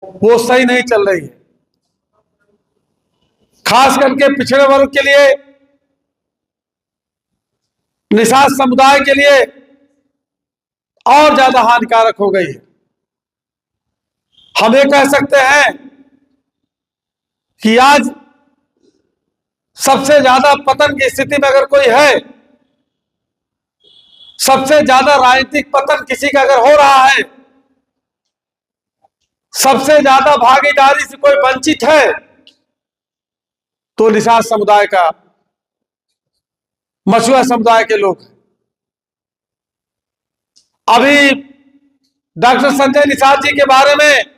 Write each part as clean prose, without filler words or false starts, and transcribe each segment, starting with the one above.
वो सही नहीं चल रही है। खास करके पिछड़े वर्ग के लिए, निषाद समुदाय के लिए और ज्यादा हानिकारक हो गई है। हम ये कह सकते हैं कि आज सबसे ज्यादा पतन की स्थिति में अगर कोई है, सबसे ज्यादा राजनीतिक पतन किसी का अगर हो रहा है, सबसे ज्यादा भागीदारी से कोई वंचित है, तो निषाद समुदाय का, मछुआ समुदाय के लोग हैं। अभी डॉक्टर संजय निषाद जी के बारे में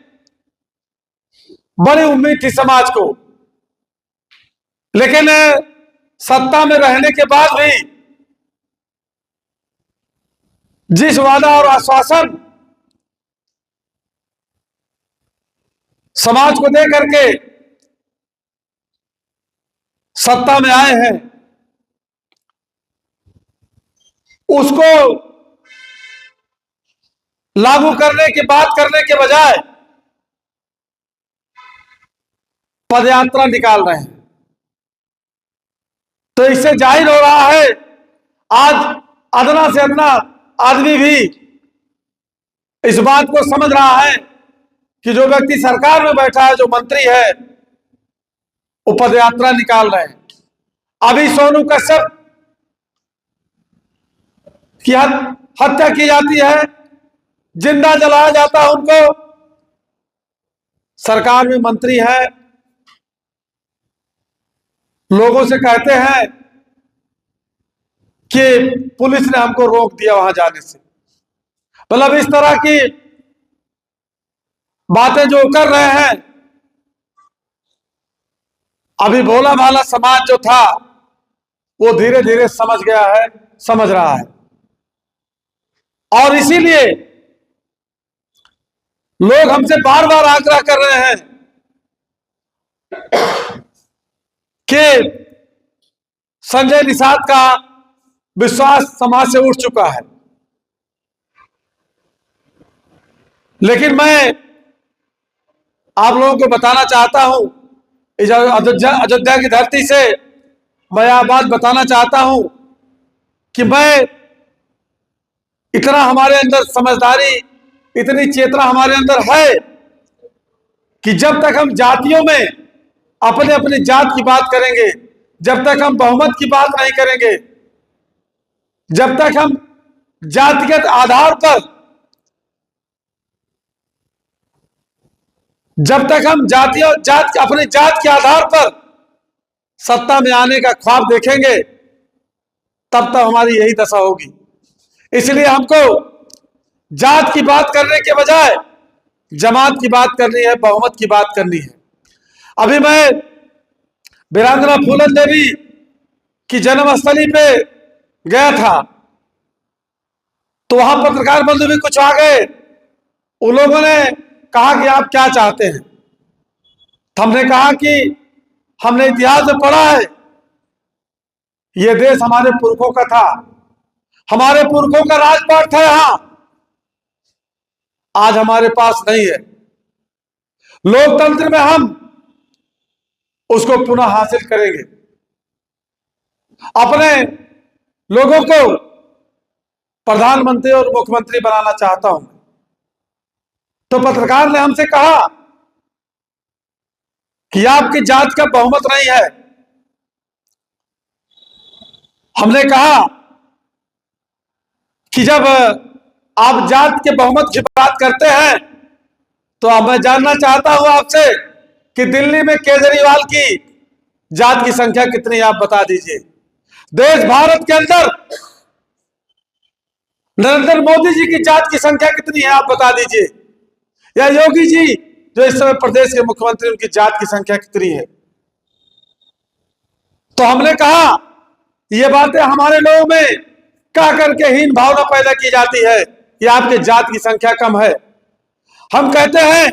बड़ी उम्मीद थी समाज को, लेकिन सत्ता में रहने के बाद भी जिस वादा और आश्वासन समाज को दे करके सत्ता में आए हैं, उसको लागू करने की बात करने के बजाय पदयात्रा निकाल रहे हैं। तो इससे जाहिर हो रहा है, आज अदना से अदना आदमी भी इस बात को समझ रहा है कि जो व्यक्ति सरकार में बैठा है, जो मंत्री है, वो पदयात्रा निकाल रहे हैं। अभी सोनू कश्यप की हत्या की जाती है, जिंदा जलाया जाता है उनको, सरकार में मंत्री है, लोगों से कहते हैं कि पुलिस ने हमको रोक दिया वहां जाने से। मतलब इस तरह की बातें जो कर रहे हैं, अभी भोला भाला समाज जो था वो धीरे धीरे समझ गया है, समझ रहा है। और इसीलिए लोग हमसे बार बार आग्रह कर रहे हैं कि संजय निषाद का विश्वास समाज से उठ चुका है। लेकिन मैं आप लोगों को बताना चाहता हूं, इस अयोध्या की धरती से मैं यह बात बताना चाहता हूं कि मैं इतना हमारे अंदर समझदारी, इतनी चेतना हमारे अंदर है कि जब तक हम जातियों में अपने अपनी जात की बात करेंगे, जब तक हम बहुमत की बात नहीं करेंगे, जब तक हम जातिगत आधार पर, जब तक हम अपनी जात के आधार पर सत्ता में आने का ख्वाब देखेंगे, तब तक हमारी यही दशा होगी। इसलिए हमको जात की बात करने के बजाय जमात की बात करनी है, बहुमत की बात करनी है। अभी मैं वीरांगना फूलन देवी की जन्मस्थली पे गया था, तो वहां पत्रकार बंधु भी कुछ आ गए। उन लोगों ने कहा कि आप क्या चाहते हैं। तो हमने कहा कि हमने इतिहास में पढ़ा है, यह देश हमारे पुरखों का था, हमारे पुरखों का राजपाट था यहां, आज हमारे पास नहीं है। लोकतंत्र में हम उसको पुनः हासिल करेंगे, अपने लोगों को प्रधानमंत्री और मुख्यमंत्री बनाना चाहता हूं। तो पत्रकार ने हमसे कहा कि आपकी जात का बहुमत नहीं है। हमने कहा कि जब आप जात के बहुमत की बात करते हैं, तो अब मैं जानना चाहता हूं आपसे कि दिल्ली में केजरीवाल की जात की संख्या कितनी है, आप बता दीजिए। देश भारत के अंदर नरेंद्र मोदी जी की जात की संख्या कितनी है, आप बता दीजिए। या योगी जी जो इस समय प्रदेश के मुख्यमंत्री, उनकी जात की संख्या कितनी है। तो हमने कहा ये बातें हमारे लोगों में कह करके हीन भावना पैदा की जाती है कि आपके जात की संख्या कम है। हम कहते हैं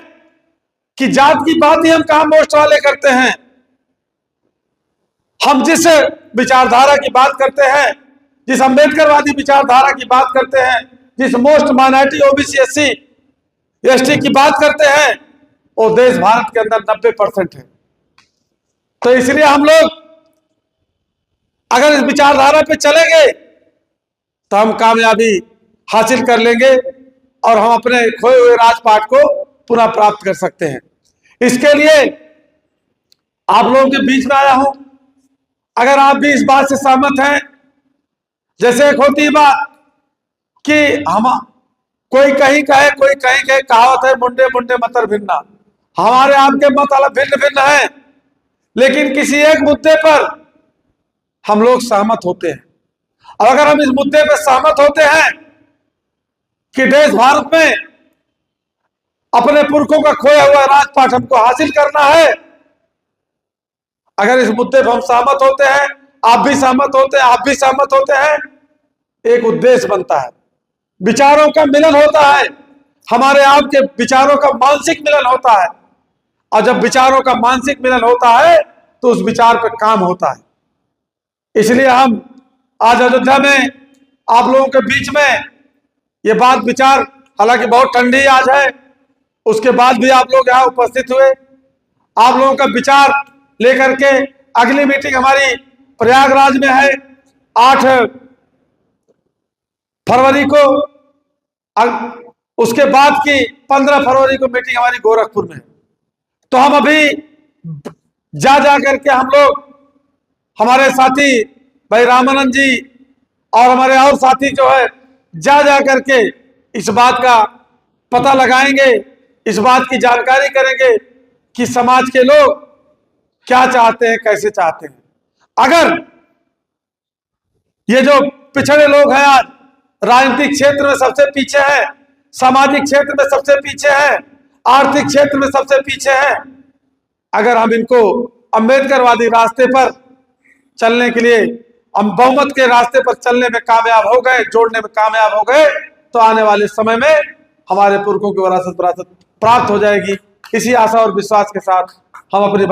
कि जात की बात ही हम कहां मोस्ट वाले करते हैं। हम जिस विचारधारा की बात करते हैं, जिस अंबेडकरवादी विचारधारा की बात करते हैं, जिस most minority OBC SC ST की बात करते हैं, वो देश भारत के अंदर 90% है। तो इसलिए हम लोग अगर इस विचारधारा पे चलेंगे तो हम कामयाबी हासिल कर लेंगे और हम अपने खोए हुए राजपाट को पुनः प्राप्त कर सकते हैं। इसके लिए आप लोगों के बीच में आया हूं। अगर आप भी इस बात से सहमत हैं, जैसे एक होती बात कि हम कोई कहीं कहे कोई कहीं कहे, कहावत है मुंडे मुंडे मतर भिन्ना। हमारे आपके मत अलग भिन्न भिन्न है, लेकिन किसी एक मुद्दे पर हम लोग सहमत होते हैं। और अगर हम इस मुद्दे पर सहमत होते हैं कि देश भारत में अपने पुरखों का खोया हुआ राजपाट हमको हासिल करना है, अगर इस मुद्दे पर हम सहमत होते हैं, आप भी सहमत होते हैं, आप भी सहमत होते हैं, एक उद्देश्य बनता है, विचारों का मिलन होता है, हमारे आपके विचारों का मानसिक मिलन होता है। और जब विचारों का मानसिक मिलन होता है तो उस विचार पर काम होता है। इसलिए हम आज अयोध्या में आप लोगों के बीच में ये बात विचार, हालांकि बहुत ठंडी आज है, उसके बाद भी आप लोग यहाँ उपस्थित हुए। आप लोगों का विचार लेकर के अगली मीटिंग हमारी प्रयागराज में है 8 फरवरी को। उसके बाद की 15 फरवरी को मीटिंग हमारी गोरखपुर में है। तो हम अभी जा करके हम लोग, हमारे साथी भाई रामानंद जी और हमारे और साथी जो है, जा करके इस बात का पता लगाएंगे, इस बात की जानकारी करेंगे कि समाज के लोग क्या चाहते हैं, कैसे चाहते हैं। अगर ये जो पिछड़े लोग हैं आज राजनीतिक क्षेत्र में सबसे पीछे हैं, सामाजिक क्षेत्र में सबसे पीछे हैं, आर्थिक क्षेत्र में सबसे पीछे हैं, अगर हम इनको अम्बेडकरवादी रास्ते पर चलने के लिए, हम बहुमत के रास्ते पर चलने में कामयाब हो गए, जोड़ने में कामयाब हो गए, तो आने वाले समय में हमारे पुरखों की विरासत प्राप्त हो जाएगी। इसी आशा और विश्वास के साथ हम अपनी